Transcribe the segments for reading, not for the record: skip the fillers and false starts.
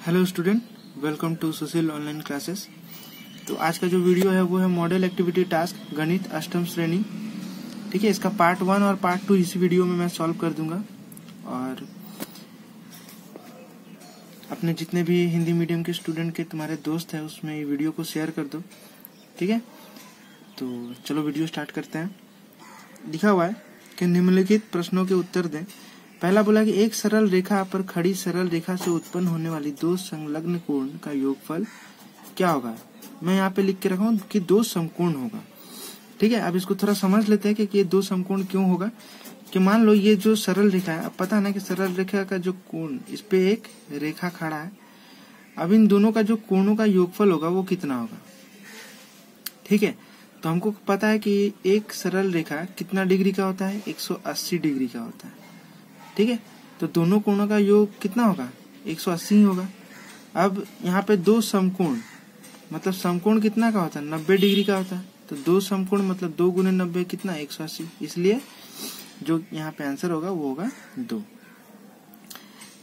Hello student, welcome to Sushil online classes. तो आज का जो वीडियो है वो है मॉडल एक्टिविटी टास्क गणित अष्टम श्रेणी। ठीक है, इसका पार्ट 1 और पार्ट 2 इसी वीडियो में मैं सॉल्व कर दूंगा। और अपने जितने भी हिंदी मीडियम के स्टूडेंट के तुम्हारे दोस्त हैं उसमें ये वीडियो को शेयर कर दो। ठीक है, तो चलो वीडियो स्टार्ट करते हैं। लिखा हुआ है कि निम्नलिखित प्रश्नों के उत्तर दें। पहला बोला कि एक सरल रेखा पर खड़ी सरल रेखा से उत्पन्न होने वाली दो संलग्न कोण का योगफल क्या होगा। मैं यहाँ पे लिख के रखा हूँ कि दो समकोण होगा। ठीक है, अब इसको थोड़ा समझ लेते हैं कि ये दो समकोण क्यों होगा। कि मान लो ये जो सरल रेखा है, अब पता है ना कि सरल रेखा का जो कोण, इस पे एक रेखा खड़ा है। अब इन दोनों का जो कोणों का योगफल होगा वो कितना होगा। ठीक है, तो हमको पता है कि एक सरल रेखा कितना डिग्री का होता है, 180 डिग्री का होता है। ठीक है, तो दोनों कोणों का योग कितना होगा, 180 होगा। अब यहाँ पे दो समकोण, मतलब समकोण कितना का होता है, 90 डिग्री का होता है। तो दो समकोण मतलब 2 गुने 90 कितना, 180। इसलिए जो यहाँ पे आंसर होगा वो होगा 2।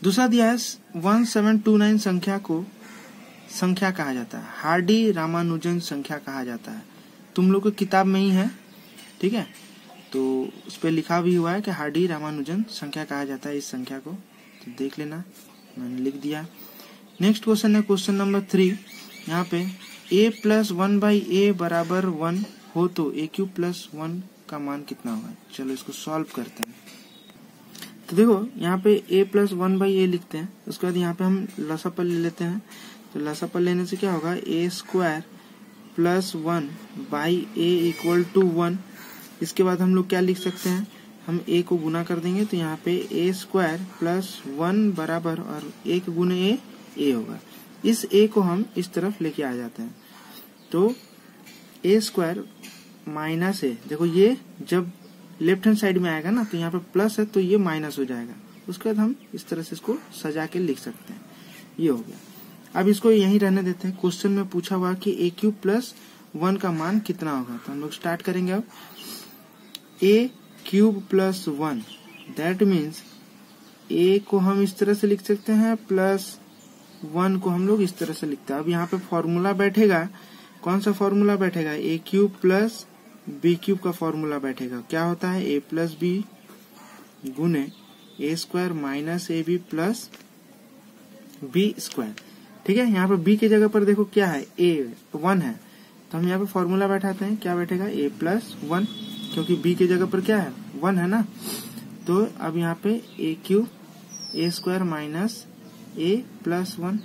दूसरा दिया है 1729 संख्या को संख्या कहा जाता है, हार्डी रामानुजन संख्या कहा जाता है। तुम लोग को किताब में ही है। ठीक है, तो उस पर लिखा भी हुआ है कि हार्डी रामानुजन संख्या कहा जाता है इस संख्या को। तो देख लेना, मैंने लिख दिया। नेक्स्ट क्वेश्चन है क्वेश्चन नंबर 3। यहाँ पे a + 1/a बराबर 1 हो तो a³ + 1 का मान कितना होगा। चलो इसको सॉल्व करते हैं। तो देखो यहाँ पे a + 1/a लिखते हैं। उसके बाद यहाँ पे हम लसापल ले लेते हैं। तो लसापल लेने से क्या होगा, a² + 1/a = 1। इसके बाद हम लोग क्या लिख सकते हैं, हम a को गुना कर देंगे तो यहाँ पे a² + 1 बराबर और 1 गुने a होगा। इस a को हम इस तरफ लेके आ जाते हैं। तो a² माइनस a, देखो ये जब लेफ्ट हैंड साइड में आएगा ना तो यहाँ पे प्लस है तो ये माइनस हो जाएगा। उसके बाद हम इस तरह से इसको सजा के लिख सकते हैं। ये हो गया। अब इसको यहीं रहने देते हैं। क्वेश्चन में पूछा हुआ कि a³ + 1 का मान कितना होगा। तो हम लोग स्टार्ट करेंगे। अब a³ + 1, दैट मीन्स a को हम इस तरह से लिख सकते हैं, प्लस 1 को हम लोग इस तरह से लिखते हैं। अब यहाँ पे फॉर्मूला बैठेगा, कौन सा फॉर्मूला बैठेगा, a³ + b³ का फॉर्मूला बैठेगा। क्या होता है, a + b गुने a² - ab + b²। ठीक है, यहाँ पे b की जगह पर देखो क्या है, a 1 है। तो हम यहाँ पे फॉर्मूला बैठाते हैं, क्या बैठेगा, a + 1, क्योंकि b की जगह पर क्या है, 1 है ना। तो अब यहाँ पे a³ a² - a + 1।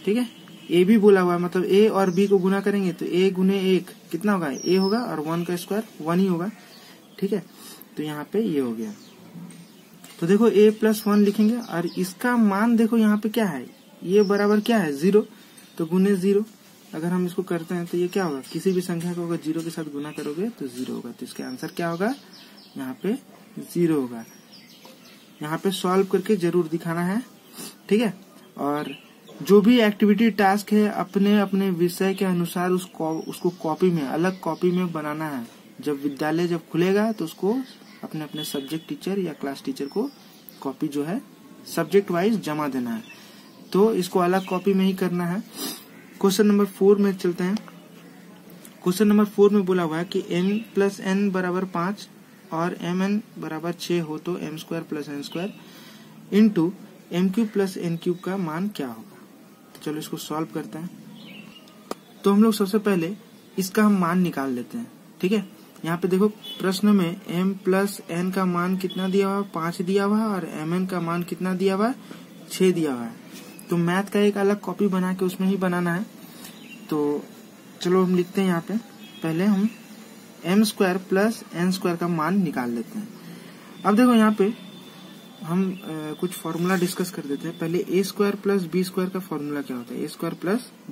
ठीक है, a भी बोला हुआ है, मतलब a और b को गुना करेंगे तो a गुने 1 कितना होगा, a होगा, और 1 का स्क्वायर 1 ही होगा। ठीक है, तो यहाँ पे ये हो गया। तो देखो a + 1 लिखेंगे और इसका मान देखो यहाँ पे क्या है, ये बराबर क्या है, 0। तो गुने 0 अगर हम इसको करते हैं तो ये क्या होगा, किसी भी संख्या को अगर 0 के साथ गुना करोगे तो 0 होगा। तो इसका आंसर क्या होगा, यहाँ पे 0 होगा। यहाँ पे सॉल्व करके जरूर दिखाना है। ठीक है, और जो भी एक्टिविटी टास्क है अपने अपने विषय के अनुसार उसको कॉपी में, अलग कॉपी में बनाना है। जब विद्यालय जब खुलेगा तो उसको अपने अपने सब्जेक्ट टीचर या क्लास टीचर को कॉपी जो है सब्जेक्ट वाइज जमा देना है। तो इसको अलग कॉपी में ही करना है। क्वेश्चन नंबर 4 में चलते हैं। क्वेश्चन नंबर 4 में बोला हुआ है कि m + n बराबर 5 और mn बराबर 6 हो तो m² + n² into m³ + n³ का मान क्या होगा। तो चलो इसको सॉल्व करते हैं। तो हम लोग सबसे पहले इसका हम मान निकाल लेते हैं। ठीक है, यहाँ पे देखो प्रश्न में m + n का मान कितना दिया हुआ है, 5 दिया हुआ है, और mn का मान कितना दिया हुआ है, 6 दिया हुआ है। तो मैथ का एक अलग कॉपी बना के उसमें ही बनाना है। तो चलो हम लिखते हैं यहाँ पे, पहले हम m² + n² का मान निकाल लेते हैं। अब देखो यहाँ पे हम कुछ फॉर्मूला डिस्कस कर देते हैं। पहले a² + b² का फॉर्मूला क्या होता है, a² +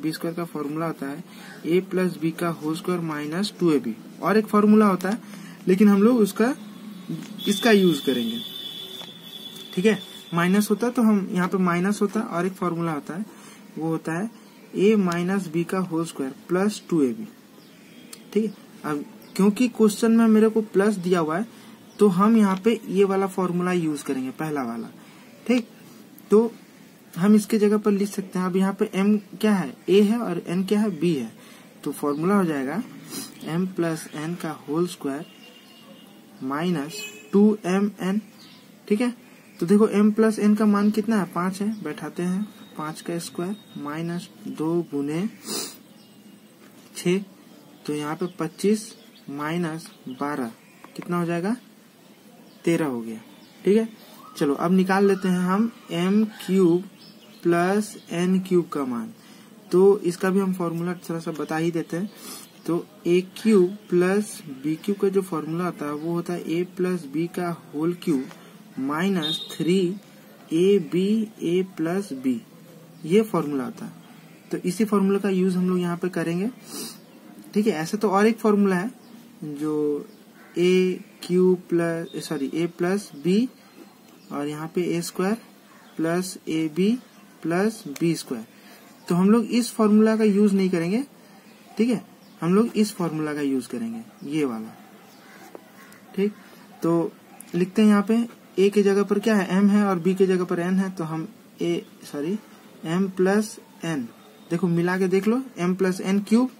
b² का फॉर्मूला होता है a + b का होल स्क्वायर - 2ab। और एक फॉर्मूला होता है लेकिन हम लोग इसका यूज करेंगे। ठीक है, माइनस होता है तो हम यहाँ पे माइनस होता है, और एक फॉर्मूला होता है वो होता है a - b का होल स्क्वायर + 2ab। ठीक है, अब क्योंकि क्वेश्चन में मेरे को प्लस दिया हुआ है तो हम यहाँ पे ये वाला फॉर्मूला यूज करेंगे, पहला वाला। ठीक, तो हम इसके जगह पर लिख सकते हैं। अब यहाँ पे m क्या है, a है, और n क्या है, b है। तो फॉर्मूला हो जाएगा m प्लस n का होल स्क्वायर माइनस 2mn। ठीक है, तो देखो m प्लस n का मान कितना है, 5 है, बैठाते हैं 5 का स्क्वायर माइनस 2 गुने 6, तो यहाँ पे 25 माइनस 12 कितना हो जाएगा, 13 हो गया। ठीक है, चलो अब निकाल लेते हैं हम m cube plus n cube का मान। तो इसका भी हम फॉर्मूला थोड़ा सा बता ही देते हैं। तो a cube plus b cube का जो फॉर्मूला होता है वो होता है a प्लस b का whole cube minus 3ab a plus b, ये फॉर्मूला होता है। तो इसी फॉर्मूला का यूज हम लोग यहाँ पे करेंगे। ठीक है, ऐसे तो और एक फॉर्मूला है जो a प्लस b और यहाँ पे a square plus A B plus B square. तो हम लोग इस फॉर्मूला का यूज नहीं करेंगे। ठीक है, हम लोग इस फॉर्मूला का यूज करेंगे, ये वाला। ठीक, तो लिखते हैं यहाँ पे a के जगह पर क्या है, m है, और b के जगह पर n है। तो हम m प्लस n, देखो मिला के देख लो, m plus n cube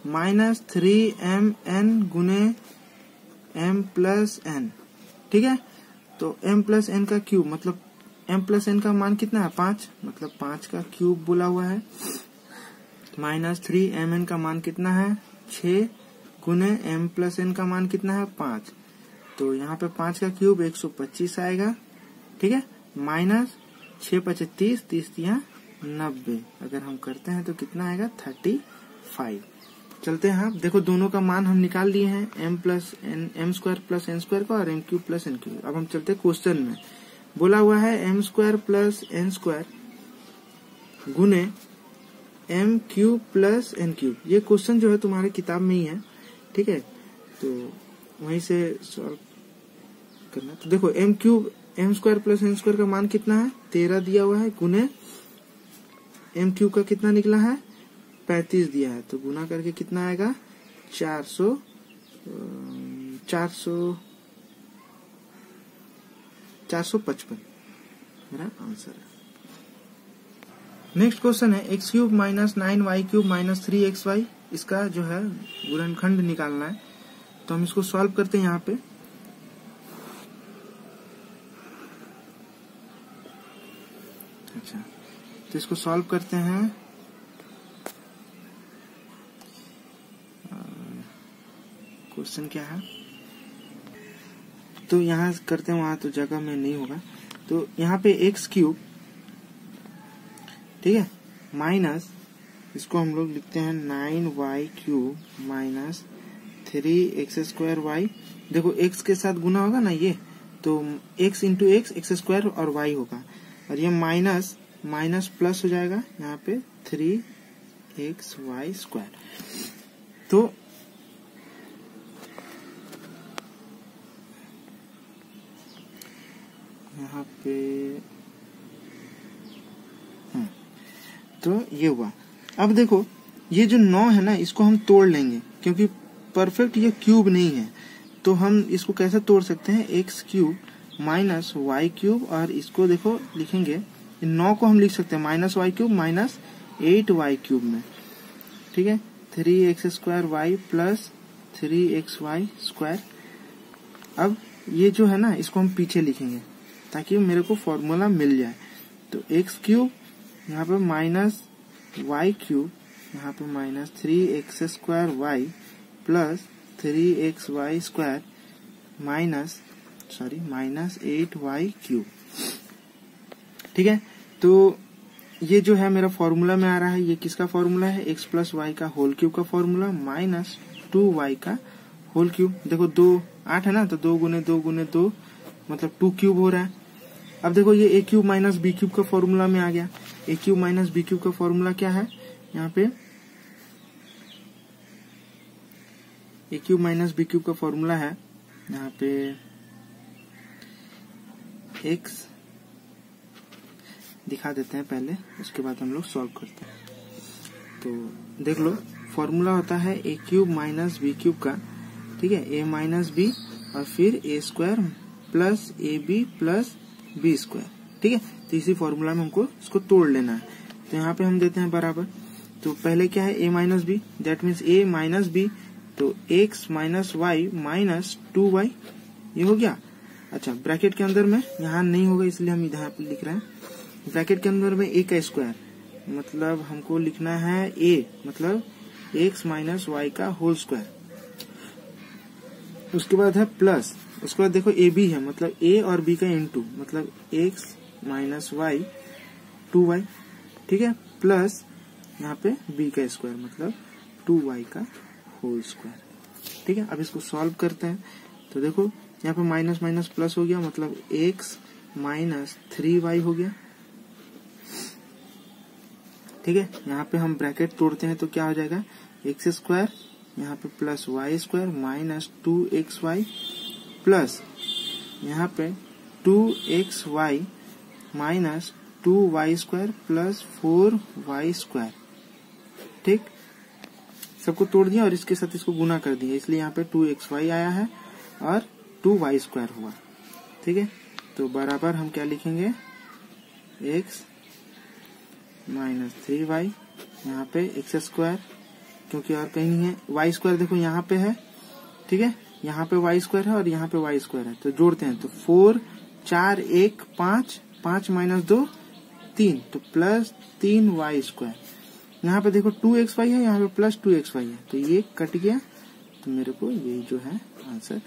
minus 3mn गुने m प्लस n। ठीक है, तो m प्लस n का क्यूब मतलब m प्लस n का मान कितना है, 5, मतलब 5 का क्यूब बोला हुआ है, माइनस 3mn का मान कितना है, 6 गुने m प्लस n का मान कितना है, 5। तो यहाँ पे 5 का क्यूब 125 आएगा। ठीक है, माइनस 6 5 30, 30 90, अगर हम करते हैं तो कितना आएगा, 35। चलते हैं, आप देखो दोनों का मान हम निकाल लिए हैं, m square plus n square का और m cube plus n cube. अब हम चलते हैं क्वेश्चन में, बोला हुआ है m square plus n square गुने m cube plus n cube. ये क्वेश्चन जो है तुम्हारे किताब में ही है। ठीक है, तो वहीं से सॉल्व करना। तो देखो m square plus n square का मान कितना है, 13 दिया हुआ है, गुने m क्यूब का कितना निकला है, 35 दिया है। तो गुना करके कितना आएगा, 455 मेरा आंसर है। नेक्स्ट क्वेश्चन है x cube minus 9y cube minus 3xy, इसका जो है गुणनखंड निकालना है। तो हम इसको सॉल्व करते हैं यहाँ पे। अच्छा, तो इसको सॉल्व करते हैं। क्वेश्चन क्या है, तो यहाँ करते हैं, वहां तो जगह में नहीं होगा। तो यहाँ पे x क्यूब, ठीक है, माइनस इसको हम लोग लिखते हैं 9y cube minus 3x square y। देखो x के साथ गुना होगा ना ये, तो x इंटू x स्क्वायर और y होगा, और ये माइनस माइनस प्लस हो जाएगा यहाँ पे 3xy स्क्वायर। तो यहाँ पे तो ये हुआ। अब देखो ये जो 9 है ना, इसको हम तोड़ लेंगे क्योंकि परफेक्ट ये क्यूब नहीं है। तो हम इसको कैसे तोड़ सकते हैं, x cube minus Y cube, और इसको देखो लिखेंगे 9 को हम लिख सकते हैं minus Y cube minus 8y cube में। ठीक है, 3x square y plus 3xy square. अब ये जो है ना, इसको हम पीछे लिखेंगे ताकि मेरे को फॉर्मूला मिल जाए। तो x क्यूब यहाँ पे माइनस वाई क्यूब, यहाँ पे minus 3x square y plus 3xy square minus 8y cube. ठीक है, तो ये जो है मेरा फॉर्मूला में आ रहा है। ये किसका फॉर्मूला है, x प्लस वाई का होल क्यूब का फॉर्मूला माइनस 2y का होल क्यूब। देखो 2 8 है ना, तो 2 गुने 2 मतलब 2 क्यूब हो रहा है। अब देखो ये a cube minus B cube का फॉर्मूला में आ गया। a cube minus B cube का फॉर्मूला क्या है, यहाँ पे a cube minus B cube का फॉर्मूला है, यहाँ पे x दिखा देते हैं पहले, उसके बाद हम लोग सॉल्व करते हैं। तो देख लो फॉर्मूला होता है a cube minus B cube का, ठीक है, a माइनस बी और फिर a square plus A B plus B square. ठीक है, तो इसी फॉर्मूला में हमको इसको तोड़ लेना है। तो यहाँ पे हम देते हैं बराबर, तो पहले क्या है a minus B, that means a minus B, तो x minus Y minus 2y, ये हो गया। अच्छा, ब्रैकेट के अंदर में यहाँ नहीं होगा इसलिए हम यहाँ पे लिख रहे हैं, ब्रैकेट के अंदर में a का स्क्वायर, मतलब हमको लिखना है a मतलब x माइनस वाई का होल स्क्वायर। उसके बाद है प्लस, उसके बाद देखो a b है, मतलब a और b का इनटू, मतलब x माइनस वाई 2y, ठीक है, प्लस यहाँ पे b का स्क्वायर मतलब 2y का होल स्क्वायर। ठीक है, अब इसको सॉल्व करते हैं। तो देखो यहाँ पे माइनस माइनस प्लस हो गया, मतलब x माइनस 3y हो गया। ठीक है, यहाँ पे हम ब्रैकेट तोड़ते हैं तो क्या हो जाएगा, एक्स स्क्वायर यहाँ पे plus Y square minus 2xy plus यहाँ पे 2xy minus 2y square plus 4y square. ठीक, सबको तोड़ दिया और इसके साथ इसको गुना कर दिया, इसलिए यहाँ पे 2xy आया है और 2y स्क्वायर हुआ। ठीक है, तो बराबर हम क्या लिखेंगे, x माइनस 3y, यहाँ पे एक्स स्क्वायर क्योंकि और कहीं नहीं है, y स्क्वायर देखो यहाँ पे है। ठीक है, यहाँ पे y स्क्वायर है और यहाँ पे y स्क्वायर है, तो जोड़ते हैं तो 4 4 1 5 5 माइनस 2 3, तो प्लस 3y स्क्वायर। यहाँ पे देखो 2xy है, यहाँ पे प्लस 2xy है, तो ये कट गया, तो मेरे को यही जो है आंसर